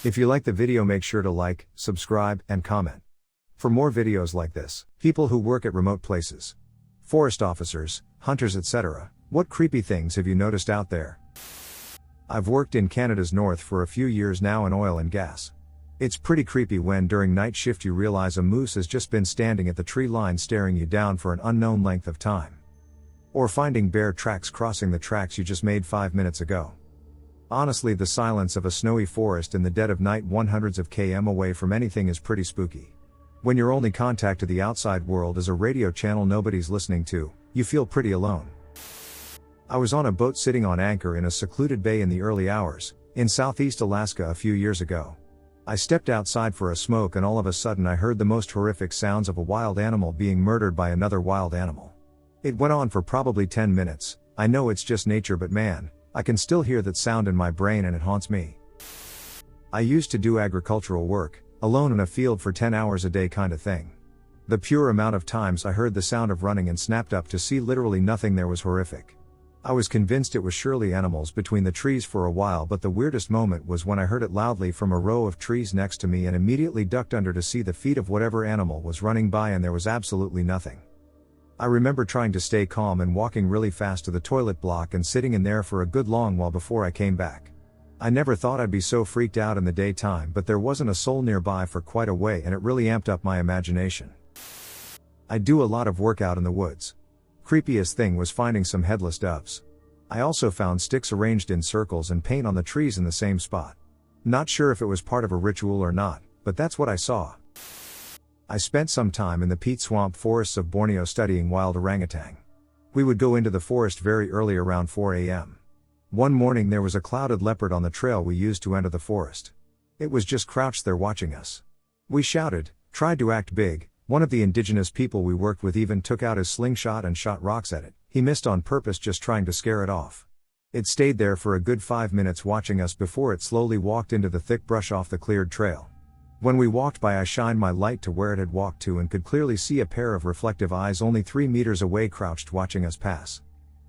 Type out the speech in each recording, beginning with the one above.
If you like the video, make sure to like, subscribe, and comment. For more videos like this, people who work at remote places, forest officers, hunters, etc., what creepy things have you noticed out there? I've worked in Canada's north for a few years now in oil and gas. It's pretty creepy when during night shift you realize a moose has just been standing at the tree line staring you down for an unknown length of time. Or finding bear tracks crossing the tracks you just made 5 minutes ago. Honestly, the silence of a snowy forest in the dead of night 100s of km away from anything is pretty spooky. When your only contact to the outside world is a radio channel nobody's listening to, you feel pretty alone. I was on a boat sitting on anchor in a secluded bay in the early hours, in southeast Alaska a few years ago. I stepped outside for a smoke and all of a sudden I heard the most horrific sounds of a wild animal being murdered by another wild animal. It went on for probably 10 minutes, I know it's just nature, but man, I can still hear that sound in my brain and it haunts me. I used to do agricultural work, alone in a field for 10 hours a day kind of thing. The pure amount of times I heard the sound of running and snapped up to see literally nothing there was horrific. I was convinced it was surely animals between the trees for a while, but the weirdest moment was when I heard it loudly from a row of trees next to me and immediately ducked under to see the feet of whatever animal was running by, and there was absolutely nothing. I remember trying to stay calm and walking really fast to the toilet block and sitting in there for a good long while before I came back. I never thought I'd be so freaked out in the daytime, but there wasn't a soul nearby for quite a way and it really amped up my imagination. I do a lot of work out in the woods. Creepiest thing was finding some headless doves. I also found sticks arranged in circles and paint on the trees in the same spot. Not sure if it was part of a ritual or not, but that's what I saw. I spent some time in the peat swamp forests of Borneo studying wild orangutan. We would go into the forest very early around 4 a.m. One morning there was a clouded leopard on the trail we used to enter the forest. It was just crouched there watching us. We shouted, tried to act big. One of the indigenous people we worked with even took out his slingshot and shot rocks at it. He missed on purpose, just trying to scare it off. It stayed there for a good 5 minutes watching us before it slowly walked into the thick brush off the cleared trail. When we walked by, I shined my light to where it had walked to and could clearly see a pair of reflective eyes only 3 meters away crouched watching us pass.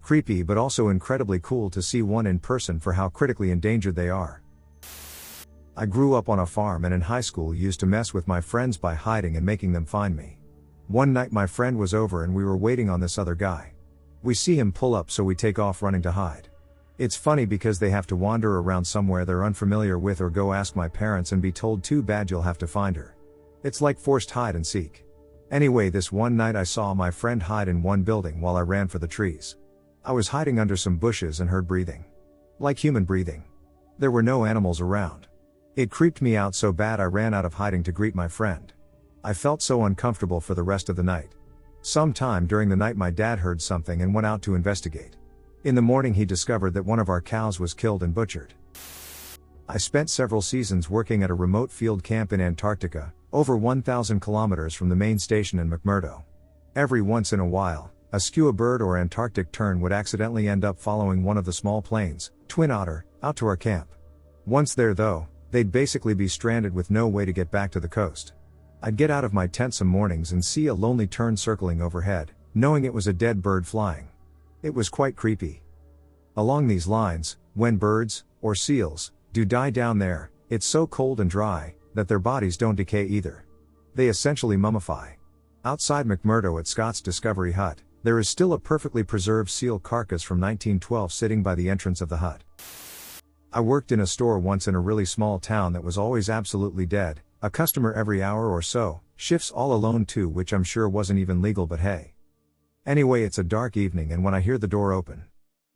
Creepy, but also incredibly cool to see one in person for how critically endangered they are. I grew up on a farm and in high school used to mess with my friends by hiding and making them find me. One night my friend was over and we were waiting on this other guy. We see him pull up, so we take off running to hide. It's funny because they have to wander around somewhere they're unfamiliar with or go ask my parents and be told too bad you'll have to find her. It's like forced hide and seek. Anyway, this one night I saw my friend hide in one building while I ran for the trees. I was hiding under some bushes and heard breathing. Like human breathing. There were no animals around. It creeped me out so bad I ran out of hiding to greet my friend. I felt so uncomfortable for the rest of the night. Sometime during the night my dad heard something and went out to investigate. In the morning he discovered that one of our cows was killed and butchered. I spent several seasons working at a remote field camp in Antarctica, over 1,000 kilometers from the main station in McMurdo. Every once in a while, a skua bird or Antarctic tern would accidentally end up following one of the small planes, twin otter, out to our camp. Once there though, they'd basically be stranded with no way to get back to the coast. I'd get out of my tent some mornings and see a lonely tern circling overhead, knowing it was a dead bird flying. It was quite creepy. Along these lines, when birds, or seals, do die down there, it's so cold and dry, that their bodies don't decay either. They essentially mummify. Outside McMurdo at Scott's Discovery Hut, there is still a perfectly preserved seal carcass from 1912 sitting by the entrance of the hut. I worked in a store once in a really small town that was always absolutely dead, a customer every hour or so, shifts all alone too, which I'm sure wasn't even legal, but hey. Anyway, it's a dark evening and when I hear the door open,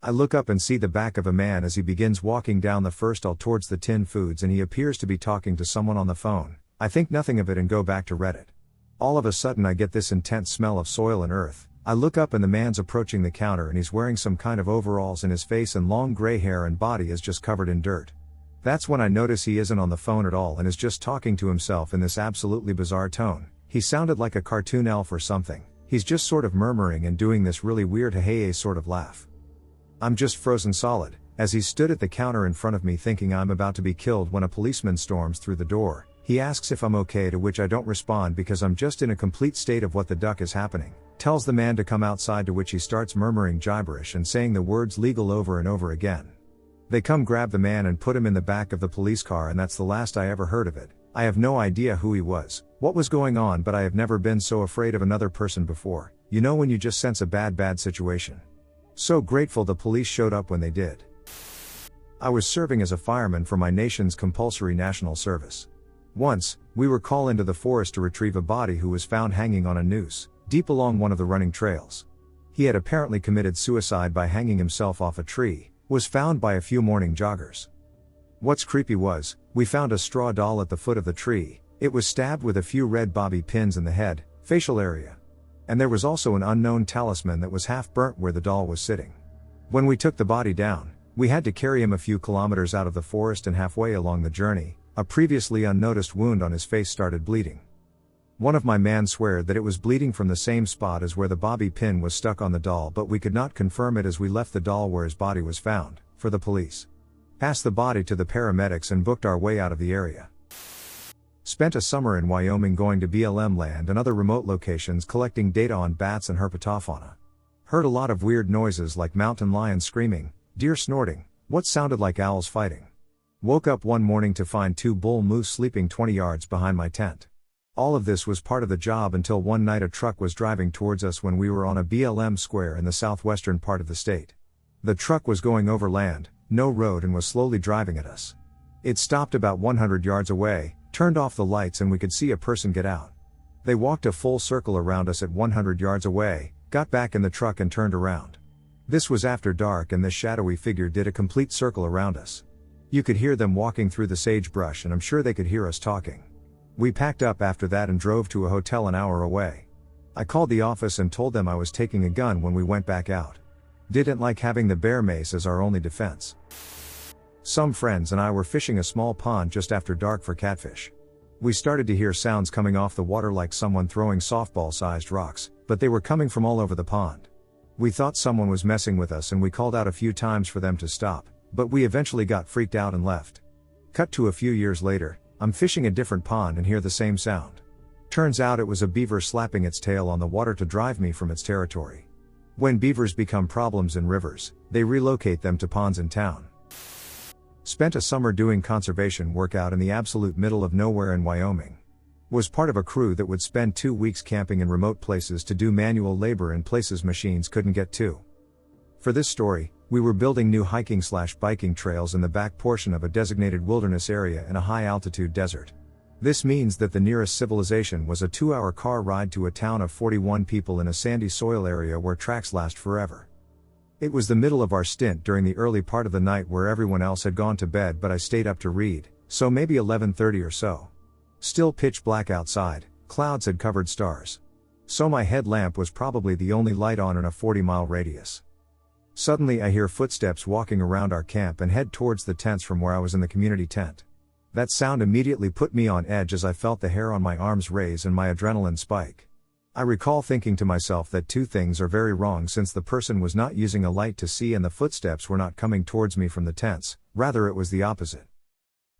I look up and see the back of a man as he begins walking down the first aisle towards the tin foods, and he appears to be talking to someone on the phone. I think nothing of it and go back to Reddit. All of a sudden I get this intense smell of soil and earth. I look up and the man's approaching the counter and he's wearing some kind of overalls, and his face and long gray hair and body is just covered in dirt. That's when I notice he isn't on the phone at all and is just talking to himself in this absolutely bizarre tone. He sounded like a cartoon elf or something. He's just sort of murmuring and doing this really weird hey sort of laugh. I'm just frozen solid, as he stood at the counter in front of me thinking I'm about to be killed when a policeman storms through the door. He asks if I'm okay, to which I don't respond because I'm just in a complete state of what the duck is happening. Tells the man to come outside, to which he starts murmuring gibberish and saying the words legal over and over again. They come grab the man and put him in the back of the police car, and that's the last I ever heard of it. I have no idea who he was, what was going on, but I have never been so afraid of another person before, you know, when you just sense a bad situation. So grateful the police showed up when they did. I was serving as a fireman for my nation's compulsory national service. Once, we were called into the forest to retrieve a body who was found hanging on a noose, deep along one of the running trails. He had apparently committed suicide by hanging himself off a tree, was found by a few morning joggers. What's creepy was, we found a straw doll at the foot of the tree. It was stabbed with a few red bobby pins in the head, facial area. And there was also an unknown talisman that was half burnt where the doll was sitting. When we took the body down, we had to carry him a few kilometers out of the forest, and halfway along the journey, a previously unnoticed wound on his face started bleeding. One of my men swore that it was bleeding from the same spot as where the bobby pin was stuck on the doll, but we could not confirm it as we left the doll where his body was found, for the police. Passed the body to the paramedics and booked our way out of the area. Spent a summer in Wyoming going to BLM land and other remote locations collecting data on bats and herpetofauna. Heard a lot of weird noises like mountain lions screaming, deer snorting, what sounded like owls fighting. Woke up one morning to find 2 bull moose sleeping 20 yards behind my tent. All of this was part of the job until one night a truck was driving towards us when we were on a BLM square in the southwestern part of the state. The truck was going over land, no road, and was slowly driving at us. It stopped about 100 yards away, turned off the lights, and we could see a person get out. They walked a full circle around us at 100 yards away, got back in the truck and turned around. This was after dark, and this shadowy figure did a complete circle around us. You could hear them walking through the sagebrush, and I'm sure they could hear us talking. We packed up after that and drove to a hotel an hour away. I called the office and told them I was taking a gun when we went back out. Didn't like having the bear mace as our only defense. Some friends and I were fishing a small pond just after dark for catfish. We started to hear sounds coming off the water like someone throwing softball-sized rocks, but they were coming from all over the pond. We thought someone was messing with us and we called out a few times for them to stop, but we eventually got freaked out and left. Cut to a few years later, I'm fishing a different pond and hear the same sound. Turns out it was a beaver slapping its tail on the water to drive me from its territory. When beavers become problems in rivers, they relocate them to ponds in town. Spent a summer doing conservation work out in the absolute middle of nowhere in Wyoming. Was part of a crew that would spend 2 weeks camping in remote places to do manual labor in places machines couldn't get to. For this story, we were building new hiking/biking trails in the back portion of a designated wilderness area in a high-altitude desert. This means that the nearest civilization was a 2-hour car ride to a town of 41 people in a sandy soil area where tracks last forever. It was the middle of our stint during the early part of the night where everyone else had gone to bed, but I stayed up to read, so maybe 11:30 or so. Still pitch black outside, clouds had covered stars. So my headlamp was probably the only light on in a 40-mile radius. Suddenly I hear footsteps walking around our camp and head towards the tents from where I was in the community tent. That sound immediately put me on edge as I felt the hair on my arms raise and my adrenaline spike. I recall thinking to myself that 2 things are very wrong, since the person was not using a light to see and the footsteps were not coming towards me from the tents, rather it was the opposite.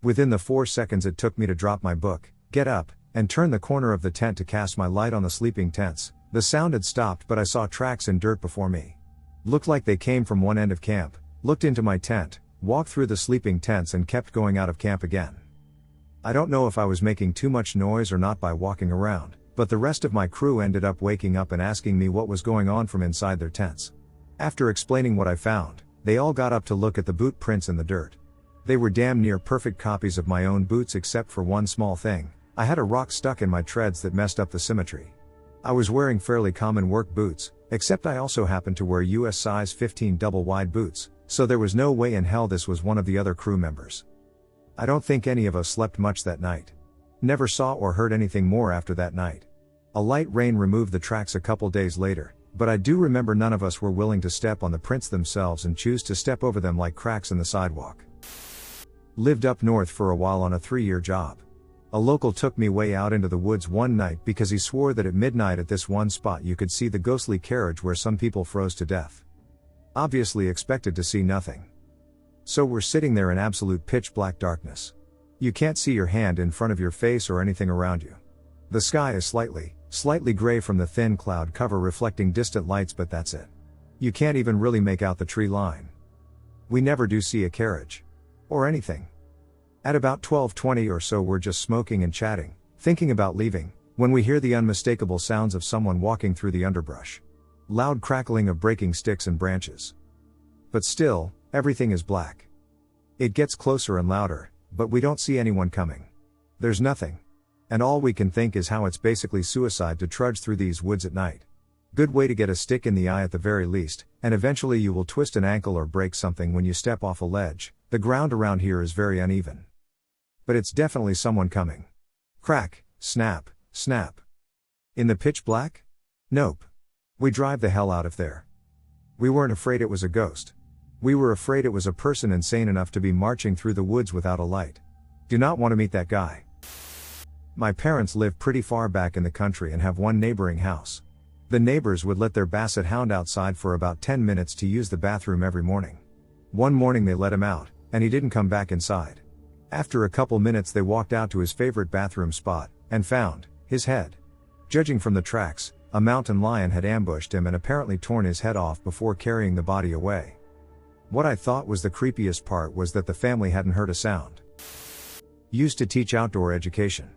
Within the 4 seconds it took me to drop my book, get up, and turn the corner of the tent to cast my light on the sleeping tents. The sound had stopped, but I saw tracks in dirt before me. Looked like they came from one end of camp, looked into my tent, walked through the sleeping tents and kept going out of camp again. I don't know if I was making too much noise or not by walking around, but the rest of my crew ended up waking up and asking me what was going on from inside their tents. After explaining what I found, they all got up to look at the boot prints in the dirt. They were damn near perfect copies of my own boots except for one small thing. I had a rock stuck in my treads that messed up the symmetry. I was wearing fairly common work boots, except I also happened to wear US size 15 double-wide boots, so there was no way in hell this was one of the other crew members. I don't think any of us slept much that night. Never saw or heard anything more after that night. A light rain removed the tracks a couple days later, but I do remember none of us were willing to step on the prints themselves and choose to step over them like cracks in the sidewalk. Lived up north for a while on a 3-year job. A local took me way out into the woods one night because he swore that at midnight at this one spot you could see the ghostly carriage where some people froze to death. Obviously expected to see nothing. So we're sitting there in absolute pitch black darkness. You can't see your hand in front of your face or anything around you. The sky is slightly gray from the thin cloud cover reflecting distant lights, but that's it. You can't even really make out the tree line. We never do see a carriage. Or anything. At about 12:20 or so we're just smoking and chatting, thinking about leaving, when we hear the unmistakable sounds of someone walking through the underbrush. Loud crackling of breaking sticks and branches. But still, everything is black. It gets closer and louder, but we don't see anyone coming. There's nothing. And all we can think is how it's basically suicide to trudge through these woods at night. Good way to get a stick in the eye at the very least, and eventually you will twist an ankle or break something when you step off a ledge. The ground around here is very uneven. But it's definitely someone coming. Crack, snap, snap. In the pitch black? Nope. We drive the hell out of there. We weren't afraid it was a ghost. We were afraid it was a person insane enough to be marching through the woods without a light. Do not want to meet that guy. My parents live pretty far back in the country and have one neighboring house. The neighbors would let their basset hound outside for about 10 minutes to use the bathroom every morning. One morning they let him out, and he didn't come back inside. After a couple minutes they walked out to his favorite bathroom spot, and found his head. Judging from the tracks, a mountain lion had ambushed him and apparently torn his head off before carrying the body away. What I thought was the creepiest part was that the family hadn't heard a sound. Used to teach outdoor education,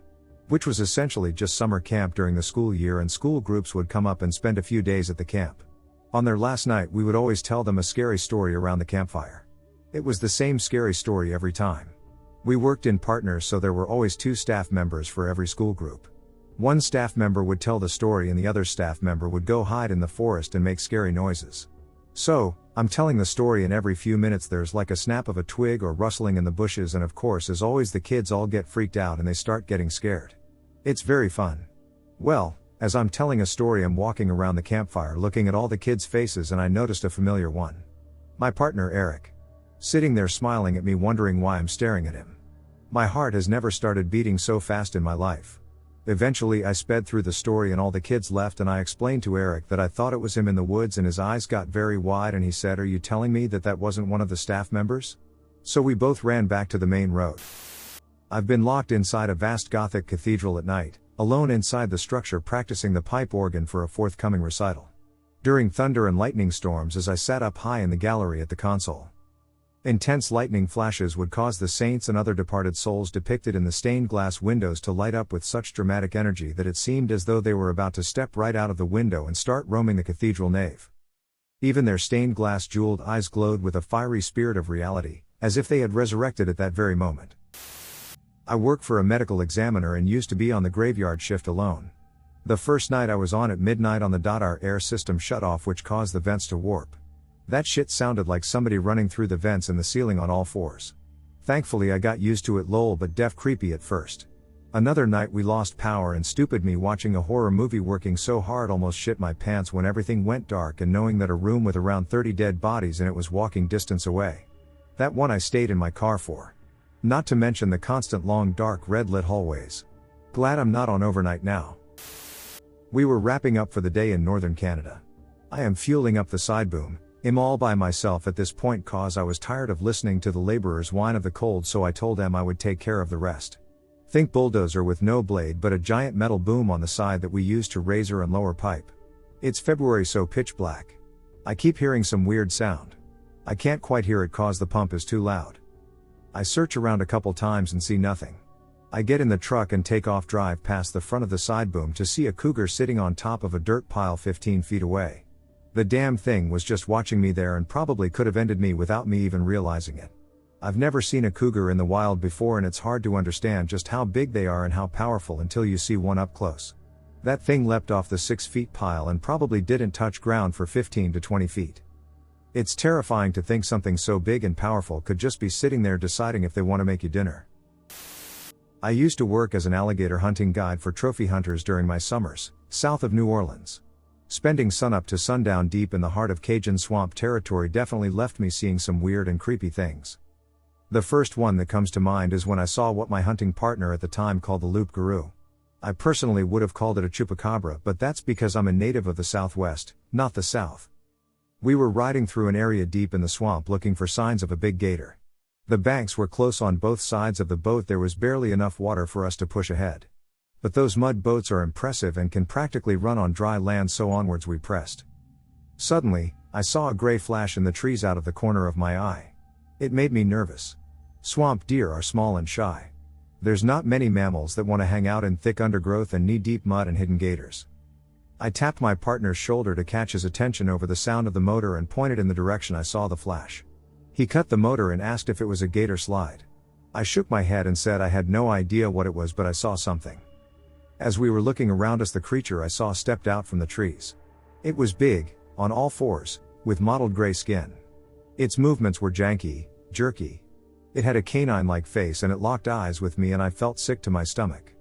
which was essentially just summer camp during the school year, and school groups would come up and spend a few days at the camp. On their last night we would always tell them a scary story around the campfire. It was the same scary story every time. We worked in partners, so there were always 2 staff members for every school group. One staff member would tell the story and the other staff member would go hide in the forest and make scary noises. So, I'm telling the story and every few minutes there's like a snap of a twig or rustling in the bushes, and of course as always the kids all get freaked out and they start getting scared. It's very fun. Well, as I'm telling a story I'm walking around the campfire looking at all the kids' faces and I noticed a familiar one. My partner Eric. Sitting there smiling at me, wondering why I'm staring at him. My heart has never started beating so fast in my life. Eventually I sped through the story and all the kids left, and I explained to Eric that I thought it was him in the woods, and his eyes got very wide and he said, "Are you telling me that wasn't one of the staff members?" So we both ran back to the main road. I've been locked inside a vast Gothic cathedral at night, alone inside the structure practicing the pipe organ for a forthcoming recital. During thunder and lightning storms as I sat up high in the gallery at the console. Intense lightning flashes would cause the saints and other departed souls depicted in the stained glass windows to light up with such dramatic energy that it seemed as though they were about to step right out of the window and start roaming the cathedral nave. Even their stained glass jeweled eyes glowed with a fiery spirit of reality, as if they had resurrected at that very moment. I work for a medical examiner and used to be on the graveyard shift alone. The first night I was on at midnight on our air system shut off, which caused the vents to warp. That shit sounded like somebody running through the vents in the ceiling on all fours. Thankfully I got used to it, lol, but def creepy at first. Another night we lost power and stupid me watching a horror movie, working so hard almost shit my pants when everything went dark, and knowing that a room with around 30 dead bodies in it was walking distance away. That one I stayed in my car for. Not to mention the constant long dark red lit hallways. Glad I'm not on overnight now. We were wrapping up for the day in northern Canada. I am fueling up the side boom. I'm all by myself at this point cause I was tired of listening to the laborers whine of the cold, so I told them I would take care of the rest. Think bulldozer with no blade but a giant metal boom on the side that we use to razor and lower pipe. It's February, so pitch black. I keep hearing some weird sound. I can't quite hear it cause the pump is too loud. I search around a couple times and see nothing. I get in the truck and take off, drive past the front of the side boom to see a cougar sitting on top of a dirt pile 15 feet away. The damn thing was just watching me there and probably could have ended me without me even realizing it. I've never seen a cougar in the wild before, and it's hard to understand just how big they are and how powerful until you see one up close. That thing leapt off the 6 feet pile and probably didn't touch ground for 15 to 20 feet. It's terrifying to think something so big and powerful could just be sitting there deciding if they want to make you dinner. I used to work as an alligator hunting guide for trophy hunters during my summers, south of New Orleans. Spending sunup to sundown deep in the heart of Cajun swamp territory definitely left me seeing some weird and creepy things. The first one that comes to mind is when I saw what my hunting partner at the time called the loup-garou. I personally would have called it a chupacabra, but that's because I'm a native of the Southwest, not the South. We were riding through an area deep in the swamp looking for signs of a big gator. The banks were close on both sides of the boat, there was barely enough water for us to push ahead. But those mud boats are impressive and can practically run on dry land, so onwards we pressed. Suddenly, I saw a gray flash in the trees out of the corner of my eye. It made me nervous. Swamp deer are small and shy. There's not many mammals that want to hang out in thick undergrowth and knee-deep mud and hidden gators. I tapped my partner's shoulder to catch his attention over the sound of the motor and pointed in the direction I saw the flash. He cut the motor and asked if it was a gator slide. I shook my head and said I had no idea what it was, but I saw something. As we were looking around us, the creature I saw stepped out from the trees. It was big, on all fours, with mottled gray skin. Its movements were janky, jerky. It had a canine-like face and it locked eyes with me, and I felt sick to my stomach.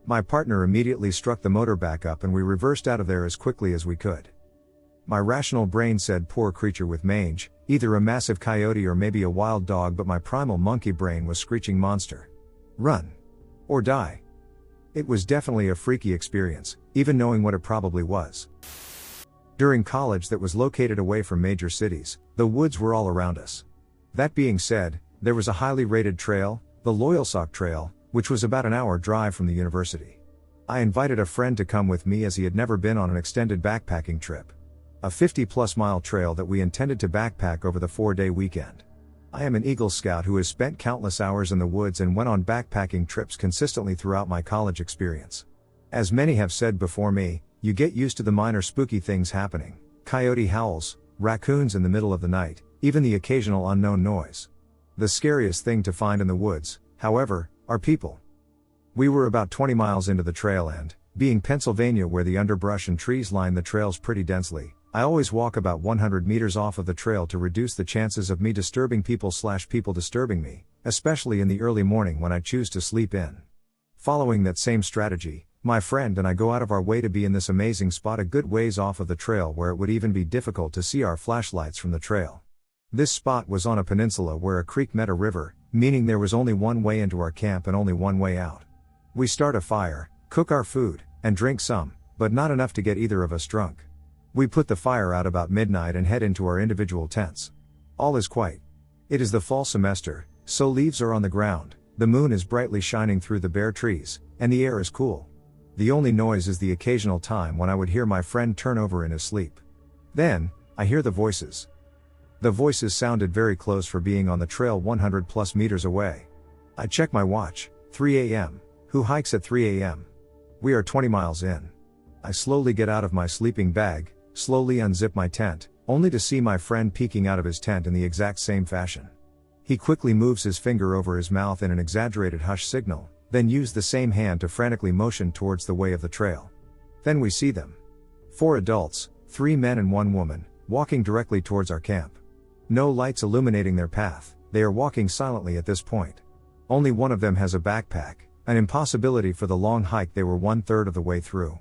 My partner immediately struck the motor back up and we reversed out of there as quickly as we could. My rational brain said poor creature with mange, either a massive coyote or maybe a wild dog, but my primal monkey brain was screeching monster. Run. Or die. It was definitely a freaky experience, even knowing what it probably was. During college that was located away from major cities, the woods were all around us. That being said, there was a highly rated trail, the Loyalsock Trail, which was about an hour drive from the university. I invited a friend to come with me as he had never been on an extended backpacking trip. A 50-plus mile trail that we intended to backpack over the 4-day weekend. I am an Eagle Scout who has spent countless hours in the woods and went on backpacking trips consistently throughout my college experience. As many have said before me, you get used to the minor spooky things happening, coyote howls, raccoons in the middle of the night, even the occasional unknown noise. The scariest thing to find in the woods, however, are people. We were about 20 miles into the trail and, being Pennsylvania where the underbrush and trees line the trails pretty densely, I always walk about 100 meters off of the trail to reduce the chances of me disturbing people/people disturbing me, especially in the early morning when I choose to sleep in. Following that same strategy, my friend and I go out of our way to be in this amazing spot a good ways off of the trail where it would even be difficult to see our flashlights from the trail. This spot was on a peninsula where a creek met a river, meaning there was only one way into our camp and only one way out. We start a fire, cook our food, and drink some, but not enough to get either of us drunk. We put the fire out about midnight and head into our individual tents. All is quiet. It is the fall semester, so leaves are on the ground, the moon is brightly shining through the bare trees, and the air is cool. The only noise is the occasional time when I would hear my friend turn over in his sleep. Then, I hear the voices. The voices sounded very close for being on the trail 100 plus meters away. I check my watch, 3 a.m. Who hikes at 3 a.m.? We are 20 miles in. I slowly get out of my sleeping bag, slowly unzip my tent, only to see my friend peeking out of his tent in the exact same fashion. He quickly moves his finger over his mouth in an exaggerated hush signal, then used the same hand to frantically motion towards the way of the trail. Then we see them. 4 adults, 3 men and 1 woman, walking directly towards our camp. No lights illuminating their path, they are walking silently at this point. Only one of them has a backpack, an impossibility for the long hike. They were 1/3 of the way through.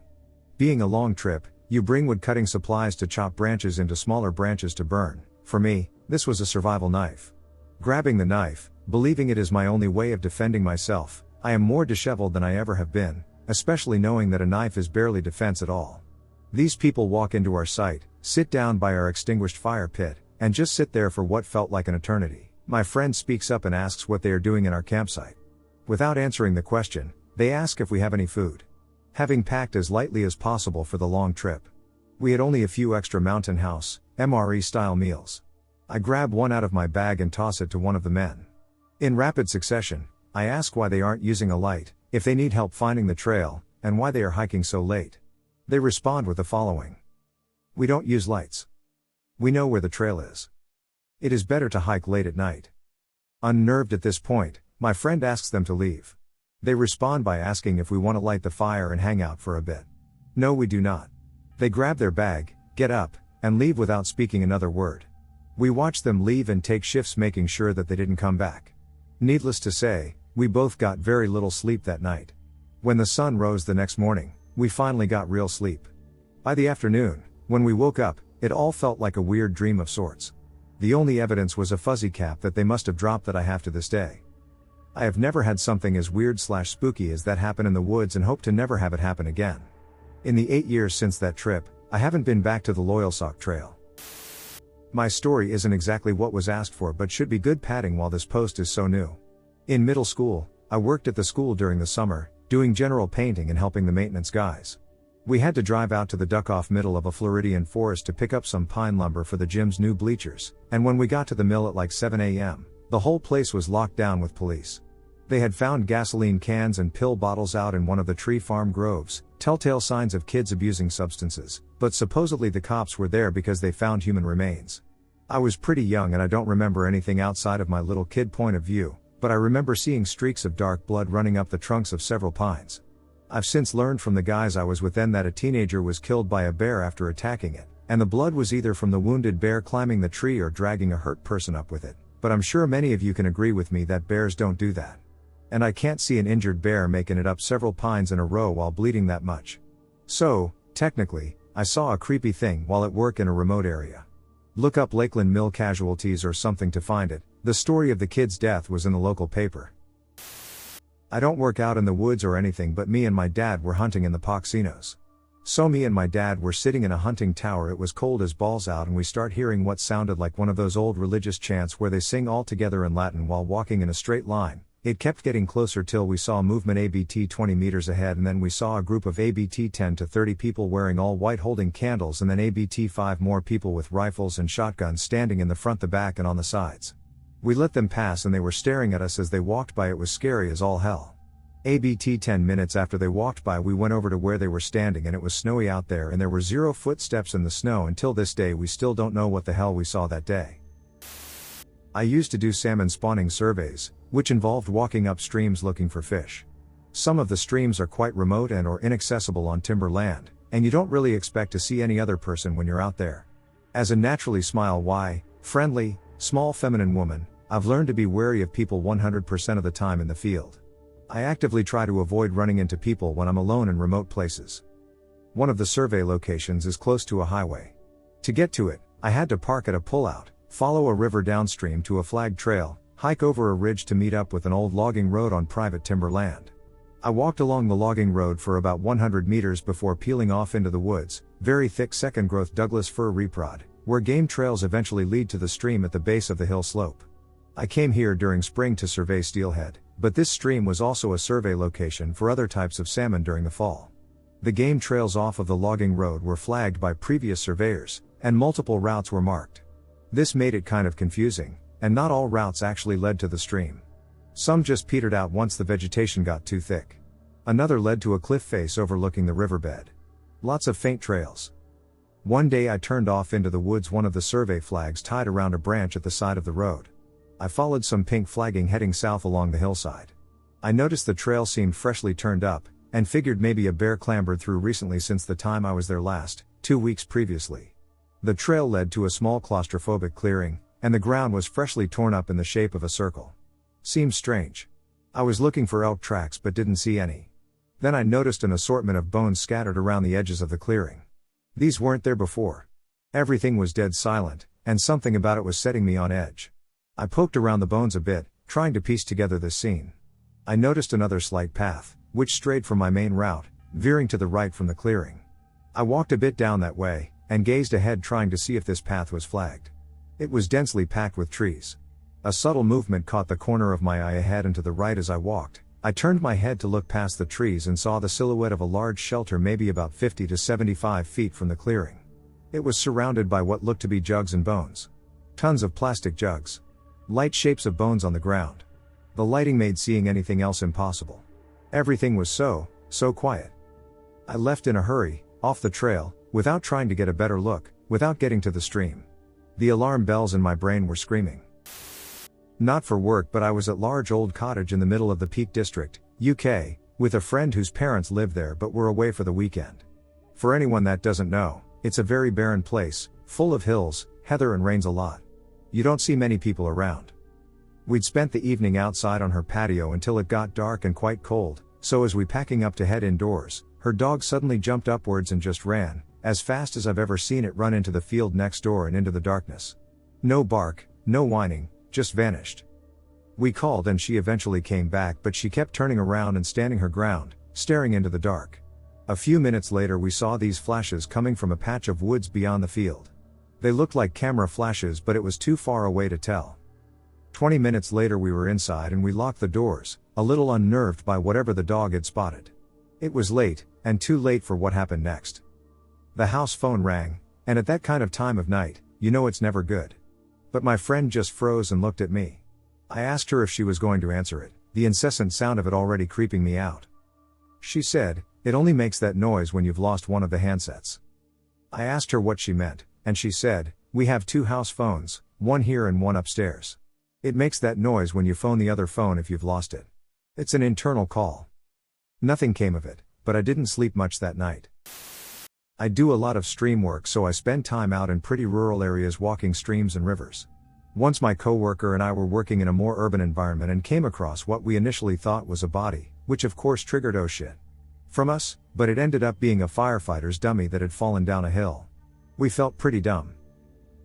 Being a long trip, you bring wood cutting supplies to chop branches into smaller branches to burn. For me, this was a survival knife. Grabbing the knife, believing it is my only way of defending myself, I am more disheveled than I ever have been, especially knowing that a knife is barely defense at all. These people walk into our site, sit down by our extinguished fire pit, and just sit there for what felt like an eternity. My friend speaks up and asks what they are doing in our campsite. Without answering the question, they ask if we have any food. Having packed as lightly as possible for the long trip, we had only a few extra Mountain House, MRE style meals. I grab one out of my bag and toss it to one of the men. In rapid succession, I ask why they aren't using a light, if they need help finding the trail, and why they are hiking so late. They respond with the following. We don't use lights. We know where the trail is. It is better to hike late at night. Unnerved at this point, my friend asks them to leave. They respond by asking if we want to light the fire and hang out for a bit. No, we do not. They grab their bag, get up, and leave without speaking another word. We watch them leave and take shifts making sure that they didn't come back. Needless to say, we both got very little sleep that night. When the sun rose the next morning, we finally got real sleep. By the afternoon, when we woke up, it all felt like a weird dream of sorts. The only evidence was a fuzzy cap that they must have dropped that I have to this day. I have never had something as weird/spooky as that happen in the woods and hope to never have it happen again. In the 8 years since that trip, I haven't been back to the Loyalsock Trail. My story isn't exactly what was asked for, but should be good padding while this post is so new. In middle school, I worked at the school during the summer, doing general painting and helping the maintenance guys. We had to drive out to the duck-off middle of a Floridian forest to pick up some pine lumber for the gym's new bleachers, and when we got to the mill at like 7 a.m., The whole place was locked down with police. They had found gasoline cans and pill bottles out in one of the tree farm groves, telltale signs of kids abusing substances, but supposedly the cops were there because they found human remains. I was pretty young and I don't remember anything outside of my little kid point of view, but I remember seeing streaks of dark blood running up the trunks of several pines. I've since learned from the guys I was with then that a teenager was killed by a bear after attacking it, and the blood was either from the wounded bear climbing the tree or dragging a hurt person up with it, but I'm sure many of you can agree with me that bears don't do that. And I can't see an injured bear making it up several pines in a row while bleeding that much. So, technically, I saw a creepy thing while at work in a remote area. Look up Lakeland Mill casualties or something to find it. The story of the kid's death was in the local paper. I don't work out in the woods or anything, but me and my dad were hunting in the Poxinos. So me and my dad were sitting in a hunting tower. It was cold as balls out and we start hearing what sounded like one of those old religious chants where they sing all together in Latin while walking in a straight line. It kept getting closer till we saw movement ABT 20 meters ahead, and then we saw a group of ABT 10 to 30 people wearing all white holding candles, and then ABT 5 more people with rifles and shotguns standing in the front, the back and on the sides. We let them pass and they were staring at us as they walked by. It was scary as all hell. ABT 10 minutes after they walked by, we went over to where they were standing and it was snowy out there and there were 0 footsteps in the snow. Until this day we still don't know what the hell we saw that day. I used to do salmon spawning surveys, which involved walking up streams looking for fish. Some of the streams are quite remote and or inaccessible on timber land, and you don't really expect to see any other person when you're out there. As a naturally friendly, small feminine woman, I've learned to be wary of people 100% of the time in the field. I actively try to avoid running into people when I'm alone in remote places. One of the survey locations is close to a highway. To get to it, I had to park at a pullout, follow a river downstream to a flagged trail, hike over a ridge to meet up with an old logging road on private timber land. I walked along the logging road for about 100 meters before peeling off into the woods, very thick second-growth Douglas fir reprod, where game trails eventually lead to the stream at the base of the hill slope. I came here during spring to survey steelhead, but this stream was also a survey location for other types of salmon during the fall. The game trails off of the logging road were flagged by previous surveyors, and multiple routes were marked. This made it kind of confusing, and not all routes actually led to the stream. Some just petered out once the vegetation got too thick. Another led to a cliff face overlooking the riverbed. Lots of faint trails. One day I turned off into the woods, one of the survey flags tied around a branch at the side of the road. I followed some pink flagging heading south along the hillside. I noticed the trail seemed freshly turned up, and figured maybe a bear clambered through recently since the time I was there last, 2 weeks previously. The trail led to a small claustrophobic clearing, and the ground was freshly torn up in the shape of a circle. Seemed strange. I was looking for elk tracks but didn't see any. Then I noticed an assortment of bones scattered around the edges of the clearing. These weren't there before. Everything was dead silent, and something about it was setting me on edge. I poked around the bones a bit, trying to piece together this scene. I noticed another slight path, which strayed from my main route, veering to the right from the clearing. I walked a bit down that way, and gazed ahead trying to see if this path was flagged. It was densely packed with trees. A subtle movement caught the corner of my eye ahead and to the right as I walked. I turned my head to look past the trees and saw the silhouette of a large shelter maybe about 50 to 75 feet from the clearing. It was surrounded by what looked to be jugs and bones. Tons of plastic jugs. Light shapes of bones on the ground. The lighting made seeing anything else impossible. Everything was so quiet. I left in a hurry, off the trail, without trying to get a better look, without getting to the stream. The alarm bells in my brain were screaming. Not for work, but I was at large old cottage in the middle of the Peak District, UK, with a friend whose parents lived there but were away for the weekend. For anyone that doesn't know, it's a very barren place, full of hills, heather and rains a lot. You don't see many people around. We'd spent the evening outside on her patio until it got dark and quite cold, so as we packing up to head indoors, her dog suddenly jumped upwards and just ran, as fast as I've ever seen it run into the field next door and into the darkness. No bark, no whining, just vanished. We called and she eventually came back, but she kept turning around and standing her ground, staring into the dark. A few minutes later we saw these flashes coming from a patch of woods beyond the field. They looked like camera flashes, but it was too far away to tell. 20 minutes later we were inside and we locked the doors, a little unnerved by whatever the dog had spotted. It was late, and too late for what happened next. The house phone rang, and at that kind of time of night, you know it's never good. But my friend just froze and looked at me. I asked her if she was going to answer it, the incessant sound of it already creeping me out. She said, "It only makes that noise when you've lost one of the handsets." I asked her what she meant, and she said, "We have 2 house phones, one here and one upstairs. It makes that noise when you phone the other phone if you've lost it. It's an internal call." Nothing came of it, but I didn't sleep much that night. I do a lot of stream work, so I spend time out in pretty rural areas walking streams and rivers. Once my coworker and I were working in a more urban environment and came across what we initially thought was a body, which of course triggered "oh shit" from us, but it ended up being a firefighter's dummy that had fallen down a hill. We felt pretty dumb.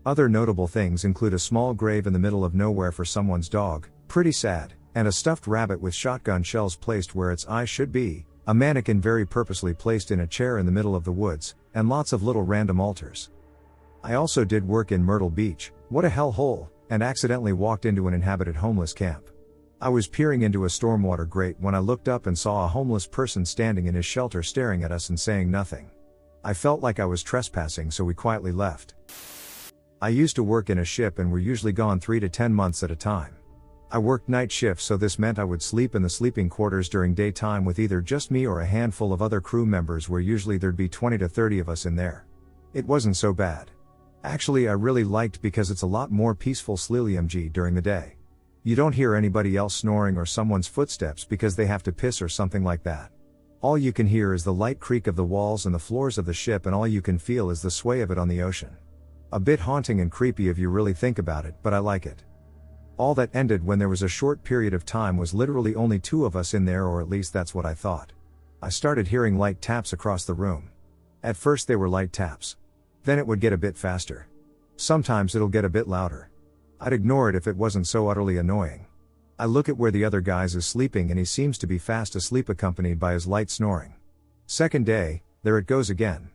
Other notable things include a small grave in the middle of nowhere for someone's dog, pretty sad, and a stuffed rabbit with shotgun shells placed where its eyes should be, a mannequin very purposely placed in a chair in the middle of the woods, and lots of little random altars. I also did work in Myrtle Beach, what a hellhole, and accidentally walked into an inhabited homeless camp. I was peering into a stormwater grate when I looked up and saw a homeless person standing in his shelter staring at us and saying nothing. I felt like I was trespassing, so we quietly left. I used to work in a ship and were usually gone 3 to 10 months at a time. I worked night shifts, so this meant I would sleep in the sleeping quarters during daytime with either just me or a handful of other crew members, where usually there'd be 20 to 30 of us in there. It wasn't so bad. Actually, I really liked because it's a lot more peaceful SLMG during the day. You don't hear anybody else snoring or someone's footsteps because they have to piss or something like that. All you can hear is the light creak of the walls and the floors of the ship, and all you can feel is the sway of it on the ocean. A bit haunting and creepy if you really think about it, but I like it. All that ended when there was a short period of time was literally only 2 of us in there, or at least that's what I thought. I started hearing light taps across the room. At first they were light taps. Then it would get a bit faster. Sometimes it'll get a bit louder. I'd ignore it if it wasn't so utterly annoying. I look at where the other guy is sleeping and he seems to be fast asleep, accompanied by his light snoring. Second day, there it goes again.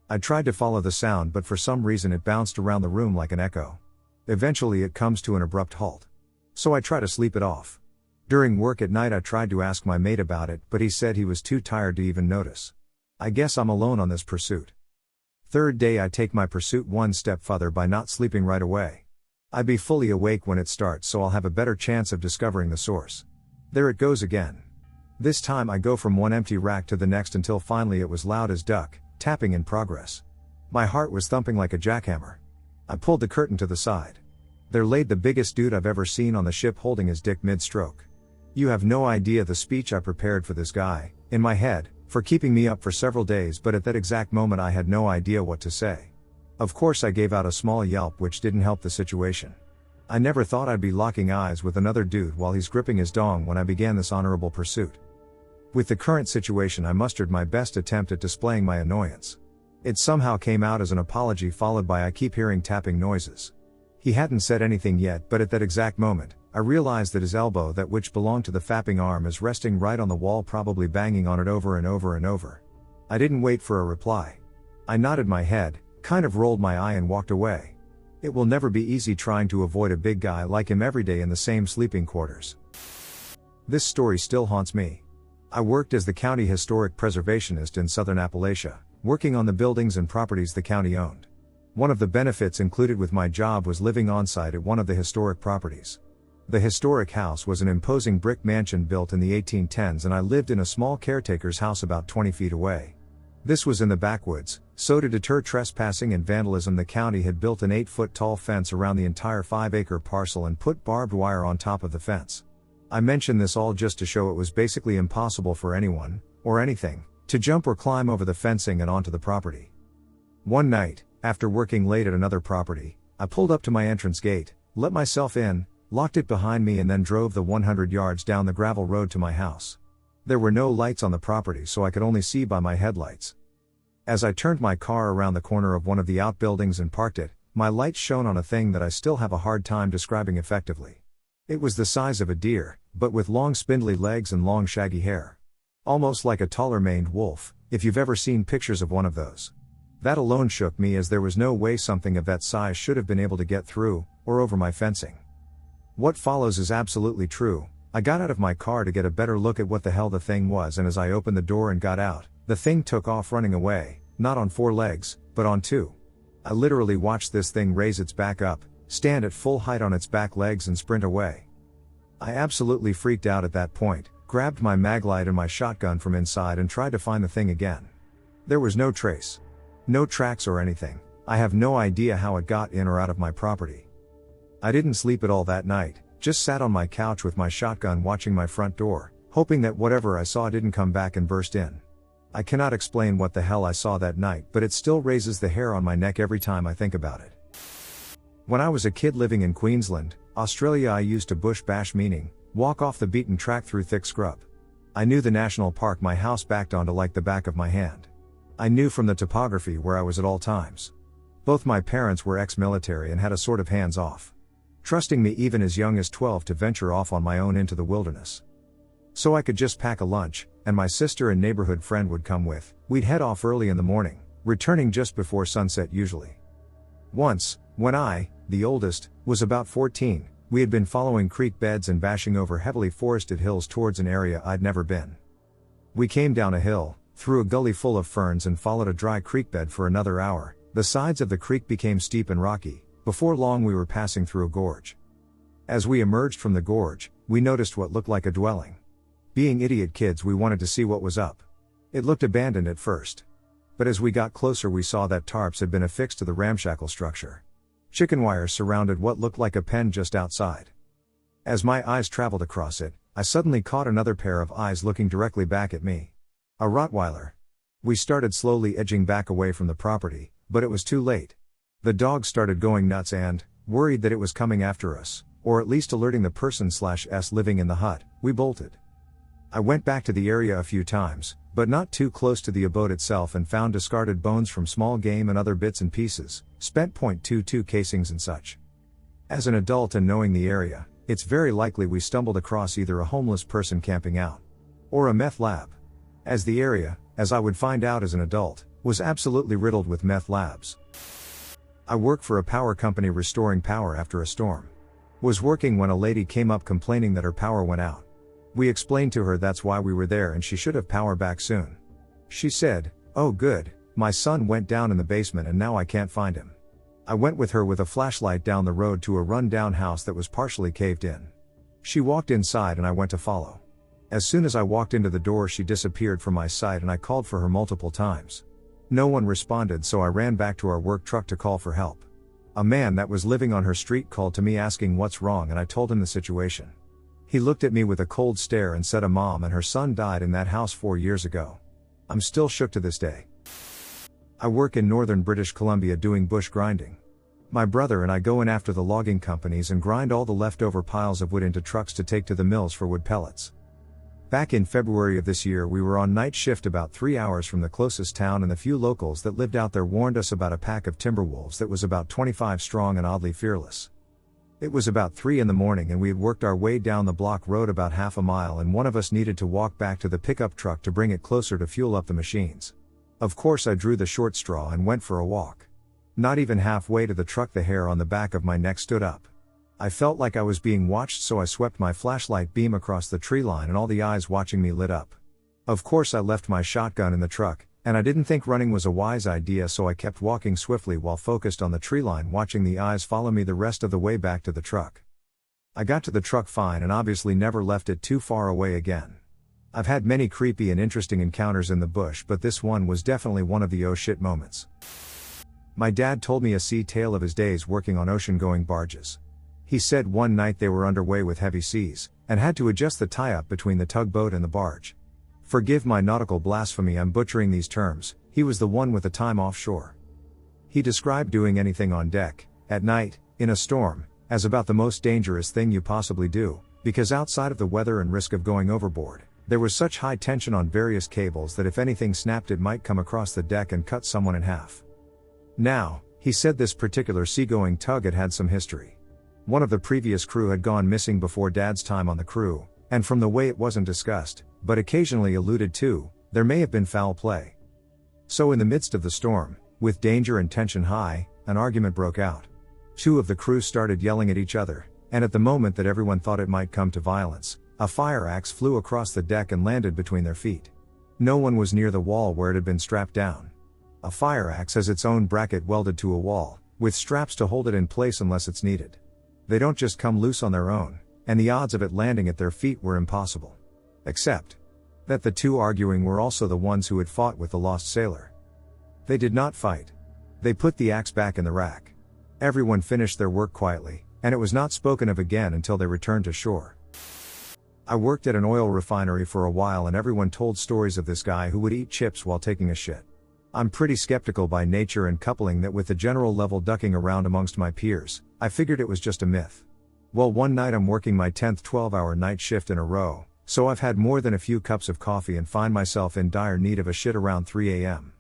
I tried to follow the sound, but for some reason it bounced around the room like an echo. Eventually it comes to an abrupt halt. So I try to sleep it off. During work at night I tried to ask my mate about it, but he said he was too tired to even notice. I guess I'm alone on this pursuit. Third day I take my pursuit one step further by not sleeping right away. I'd be fully awake when it starts, so I'll have a better chance of discovering the source. There it goes again. This time I go from one empty rack to the next until finally it was loud as duck, tapping in progress. My heart was thumping like a jackhammer. I pulled the curtain to the side. There laid the biggest dude I've ever seen on the ship, holding his dick mid-stroke. You have no idea the speech I prepared for this guy, in my head, for keeping me up for several days, but at that exact moment I had no idea what to say. Of course I gave out a small yelp, which didn't help the situation. I never thought I'd be locking eyes with another dude while he's gripping his dong when I began this honorable pursuit. With the current situation I mustered my best attempt at displaying my annoyance. It somehow came out as an apology, followed by "I keep hearing tapping noises." He hadn't said anything yet, but at that exact moment, I realized that his elbow, that which belonged to the fapping arm, is resting right on the wall, probably banging on it over and over and over. I didn't wait for a reply. I nodded my head, kind of rolled my eye and walked away. It will never be easy trying to avoid a big guy like him every day in the same sleeping quarters. This story still haunts me. I worked as the county historic preservationist in southern Appalachia, working on the buildings and properties the county owned. One of the benefits included with my job was living on site at one of the historic properties. The historic house was an imposing brick mansion built in the 1810s, and I lived in a small caretaker's house about 20 feet away. This was in the backwoods, so to deter trespassing and vandalism the county had built an 8-foot-tall fence around the entire 5-acre parcel and put barbed wire on top of the fence. I mention this all just to show it was basically impossible for anyone, or anything, to jump or climb over the fencing and onto the property. One night, after working late at another property, I pulled up to my entrance gate, let myself in, locked it behind me, and then drove the 100 yards down the gravel road to my house. There were no lights on the property, so I could only see by my headlights. As I turned my car around the corner of one of the outbuildings and parked it, my lights shone on a thing that I still have a hard time describing effectively. It was the size of a deer, but with long spindly legs and long shaggy hair. Almost like a taller maned wolf, if you've ever seen pictures of one of those. That alone shook me, as there was no way something of that size should have been able to get through, or over my fencing. What follows is absolutely true. I got out of my car to get a better look at what the hell the thing was, and as I opened the door and got out, the thing took off running away, not on 4 legs, but on 2. I literally watched this thing raise its back up, stand at full height on its back legs and sprint away. I absolutely freaked out at that point, grabbed my maglite and my shotgun from inside and tried to find the thing again. There was no trace. No tracks or anything. I have no idea how it got in or out of my property. I didn't sleep at all that night, just sat on my couch with my shotgun watching my front door, hoping that whatever I saw didn't come back and burst in. I cannot explain what the hell I saw that night, but it still raises the hair on my neck every time I think about it. When I was a kid living in Queensland, Australia, I used to bush bash, meaning walk off the beaten track through thick scrub. I knew the national park my house backed onto like the back of my hand. I knew from the topography where I was at all times. Both my parents were ex-military and had a sort of hands-off, trusting me even as young as 12 to venture off on my own into the wilderness. So I could just pack a lunch, and my sister and neighborhood friend would come with. We'd head off early in the morning, returning just before sunset usually. Once, when I, the oldest, was about 14, we had been following creek beds and bashing over heavily forested hills towards an area I'd never been. We came down a hill, through a gully full of ferns and followed a dry creek bed for another hour. The sides of the creek became steep and rocky. Before long we were passing through a gorge. As we emerged from the gorge, we noticed what looked like a dwelling. Being idiot kids, we wanted to see what was up. It looked abandoned at first. But as we got closer we saw that tarps had been affixed to the ramshackle structure. Chicken wires surrounded what looked like a pen just outside. As my eyes traveled across it, I suddenly caught another pair of eyes looking directly back at me. A Rottweiler. We started slowly edging back away from the property, but it was too late. The dog started going nuts and, worried that it was coming after us, or at least alerting the person/s living in the hut, we bolted. I went back to the area a few times, but not too close to the abode itself, and found discarded bones from small game and other bits and pieces, spent .22 casings and such. As an adult and knowing the area, it's very likely we stumbled across either a homeless person camping out, or a meth lab. As the area, as I would find out as an adult, was absolutely riddled with meth labs. I work for a power company restoring power after a storm. Was working when a lady came up complaining that her power went out. We explained to her that's why we were there and she should have power back soon. She said, "Oh good, my son went down in the basement and now I can't find him." I went with her with a flashlight down the road to a run-down house that was partially caved in. She walked inside and I went to follow. As soon as I walked into the door she disappeared from my sight and I called for her multiple times. No one responded, so I ran back to our work truck to call for help. A man that was living on her street called to me asking what's wrong, and I told him the situation. He looked at me with a cold stare and said a mom and her son died in that house 4 years ago. I'm still shook to this day. I work in northern British Columbia doing bush grinding. My brother and I go in after the logging companies and grind all the leftover piles of wood into trucks to take to the mills for wood pellets. Back in February of this year we were on night shift about 3 hours from the closest town, and the few locals that lived out there warned us about a pack of timber wolves that was about 25 strong and oddly fearless. It was about 3 in the morning and we had worked our way down the block road about half a mile, and one of us needed to walk back to the pickup truck to bring it closer to fuel up the machines. Of course I drew the short straw and went for a walk. Not even halfway to the truck the hair on the back of my neck stood up. I felt like I was being watched, so I swept my flashlight beam across the tree line and all the eyes watching me lit up. Of course I left my shotgun in the truck, and I didn't think running was a wise idea, so I kept walking swiftly while focused on the tree line, watching the eyes follow me the rest of the way back to the truck. I got to the truck fine and obviously never left it too far away again. I've had many creepy and interesting encounters in the bush, but this one was definitely one of the oh shit moments. My dad told me a sea tale of his days working on ocean-going barges. He said one night they were underway with heavy seas, and had to adjust the tie-up between the tugboat and the barge. Forgive my nautical blasphemy, I'm butchering these terms. He was the one with the time offshore. He described doing anything on deck, at night, in a storm, as about the most dangerous thing you possibly do, because outside of the weather and risk of going overboard, there was such high tension on various cables that if anything snapped it might come across the deck and cut someone in half. Now, he said this particular seagoing tug had some history. One of the previous crew had gone missing before Dad's time on the crew, and from the way it wasn't discussed, but occasionally alluded to, there may have been foul play. So in the midst of the storm, with danger and tension high, an argument broke out. 2 of the crew started yelling at each other, and at the moment that everyone thought it might come to violence, a fire axe flew across the deck and landed between their feet. No one was near the wall where it had been strapped down. A fire axe has its own bracket welded to a wall, with straps to hold it in place unless it's needed. They don't just come loose on their own, and the odds of it landing at their feet were impossible. Except that the two arguing were also the ones who had fought with the lost sailor. They did not fight. They put the axe back in the rack. Everyone finished their work quietly, and it was not spoken of again until they returned to shore. I worked at an oil refinery for a while, and everyone told stories of this guy who would eat chips while taking a shit. I'm pretty skeptical by nature, and coupling that with the general level ducking around amongst my peers, I figured it was just a myth. Well, one night I'm working my 10th 12-hour night shift in a row, so I've had more than a few cups of coffee and find myself in dire need of a shit around 3 a.m.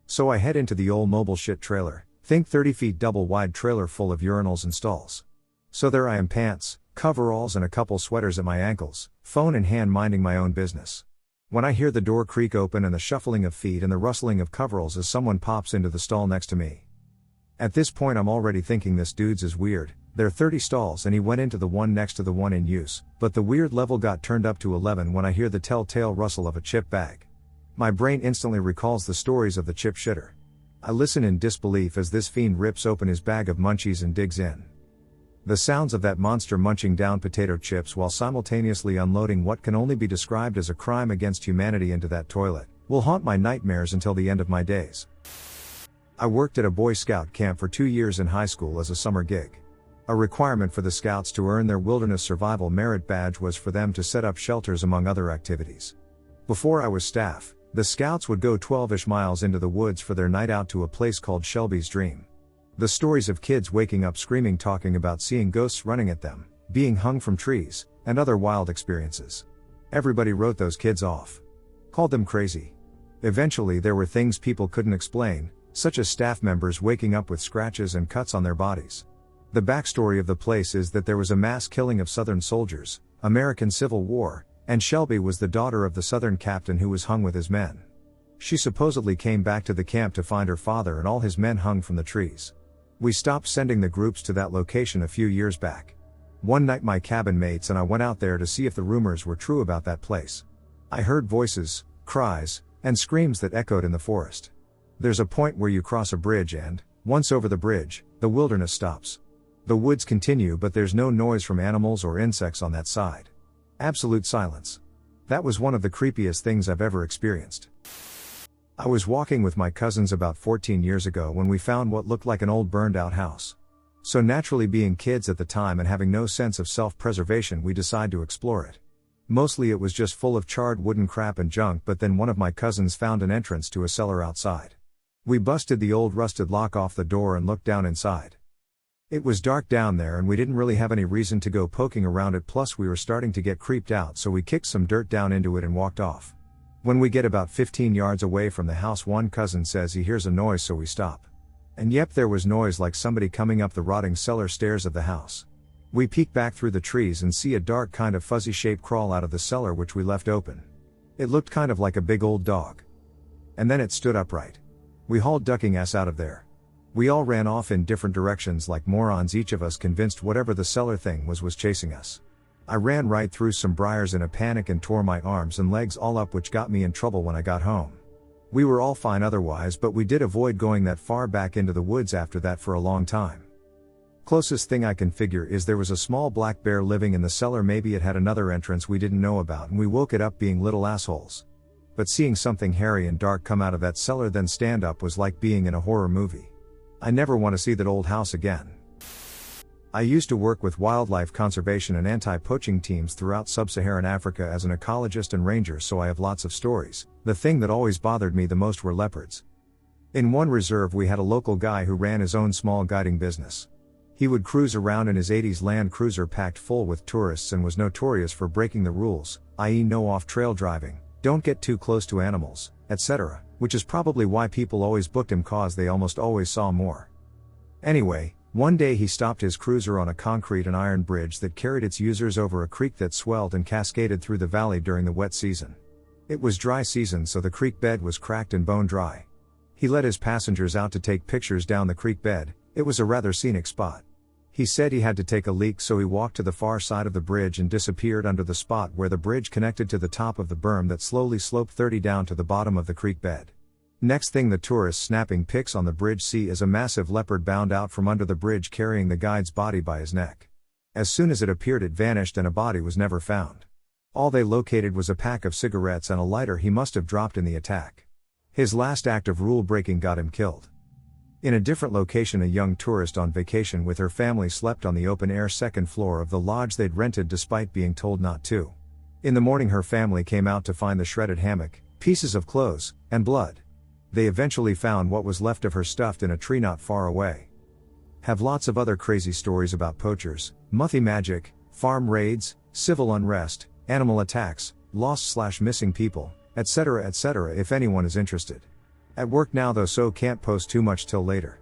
So I head into the old mobile shit trailer, think 30 feet double wide trailer full of urinals and stalls. So there I am, pants, coveralls and a couple sweaters at my ankles, phone in hand, minding my own business. When I hear the door creak open and the shuffling of feet and the rustling of coveralls as someone pops into the stall next to me. At this point I'm already thinking this dude's is weird. There are 30 stalls and he went into the one next to the one in use, but the weird level got turned up to 11 when I hear the telltale rustle of a chip bag. My brain instantly recalls the stories of the chip shitter. I listen in disbelief as this fiend rips open his bag of munchies and digs in. The sounds of that monster munching down potato chips while simultaneously unloading what can only be described as a crime against humanity into that toilet will haunt my nightmares until the end of my days. I worked at a Boy Scout camp for 2 years in high school as a summer gig. A requirement for the Scouts to earn their Wilderness Survival Merit Badge was for them to set up shelters among other activities. Before I was staff, the Scouts would go 12-ish miles into the woods for their night out to a place called Shelby's Dream. The stories of kids waking up screaming, talking about seeing ghosts running at them, being hung from trees, and other wild experiences. Everybody wrote those kids off. Called them crazy. Eventually there were things people couldn't explain, such as staff members waking up with scratches and cuts on their bodies. The backstory of the place is that there was a mass killing of Southern soldiers, American Civil War, and Shelby was the daughter of the Southern captain who was hung with his men. She supposedly came back to the camp to find her father and all his men hung from the trees. We stopped sending the groups to that location a few years back. One night my cabin mates and I went out there to see if the rumors were true about that place. I heard voices, cries, and screams that echoed in the forest. There's a point where you cross a bridge and, once over the bridge, the wilderness stops. The woods continue, but there's no noise from animals or insects on that side. Absolute silence. That was one of the creepiest things I've ever experienced. I was walking with my cousins about 14 years ago when we found what looked like an old burned out house. So naturally, being kids at the time and having no sense of self-preservation, we decided to explore it. Mostly it was just full of charred wooden crap and junk, but then one of my cousins found an entrance to a cellar outside. We busted the old rusted lock off the door and looked down inside. It was dark down there and we didn't really have any reason to go poking around it, plus we were starting to get creeped out, so we kicked some dirt down into it and walked off. When we get about 15 yards away from the house, one cousin says he hears a noise, so we stop. And yep, there was noise like somebody coming up the rotting cellar stairs of the house. We peek back through the trees and see a dark kind of fuzzy shape crawl out of the cellar, which we left open. It looked kind of like a big old dog. And then it stood upright. We hauled ducking ass out of there. We all ran off in different directions like morons, each of us convinced whatever the cellar thing was chasing us. I ran right through some briars in a panic and tore my arms and legs all up, which got me in trouble when I got home. We were all fine otherwise, but we did avoid going that far back into the woods after that for a long time. Closest thing I can figure is there was a small black bear living in the cellar. Maybe it had another entrance we didn't know about and we woke it up being little assholes. But seeing something hairy and dark come out of that cellar then stand up was like being in a horror movie. I never want to see that old house again. I used to work with wildlife conservation and anti-poaching teams throughout sub-Saharan Africa as an ecologist and ranger, so I have lots of stories. The thing that always bothered me the most were leopards. In one reserve we had a local guy who ran his own small guiding business. He would cruise around in his 80s Land Cruiser packed full with tourists and was notorious for breaking the rules, i.e. no off-trail driving, don't get too close to animals, etc., which is probably why people always booked him, cause they almost always saw more. Anyway, one day he stopped his cruiser on a concrete and iron bridge that carried its users over a creek that swelled and cascaded through the valley during the wet season. It was dry season, so the creek bed was cracked and bone dry. He let his passengers out to take pictures down the creek bed. It was a rather scenic spot. He said he had to take a leak, so he walked to the far side of the bridge and disappeared under the spot where the bridge connected to the top of the berm that slowly sloped 30 down to the bottom of the creek bed. Next thing the tourists snapping pics on the bridge see is a massive leopard bound out from under the bridge carrying the guide's body by his neck. As soon as it appeared, it vanished and a body was never found. All they located was a pack of cigarettes and a lighter he must have dropped in the attack. His last act of rule breaking got him killed. In a different location, a young tourist on vacation with her family slept on the open-air second floor of the lodge they'd rented despite being told not to. In the morning, her family came out to find the shredded hammock, pieces of clothes, and blood. They eventually found what was left of her stuffed in a tree not far away. Have lots of other crazy stories about poachers, muthy magic, farm raids, civil unrest, animal attacks, lost/missing people, etc. if anyone is interested. At work now though, so can't post too much till later.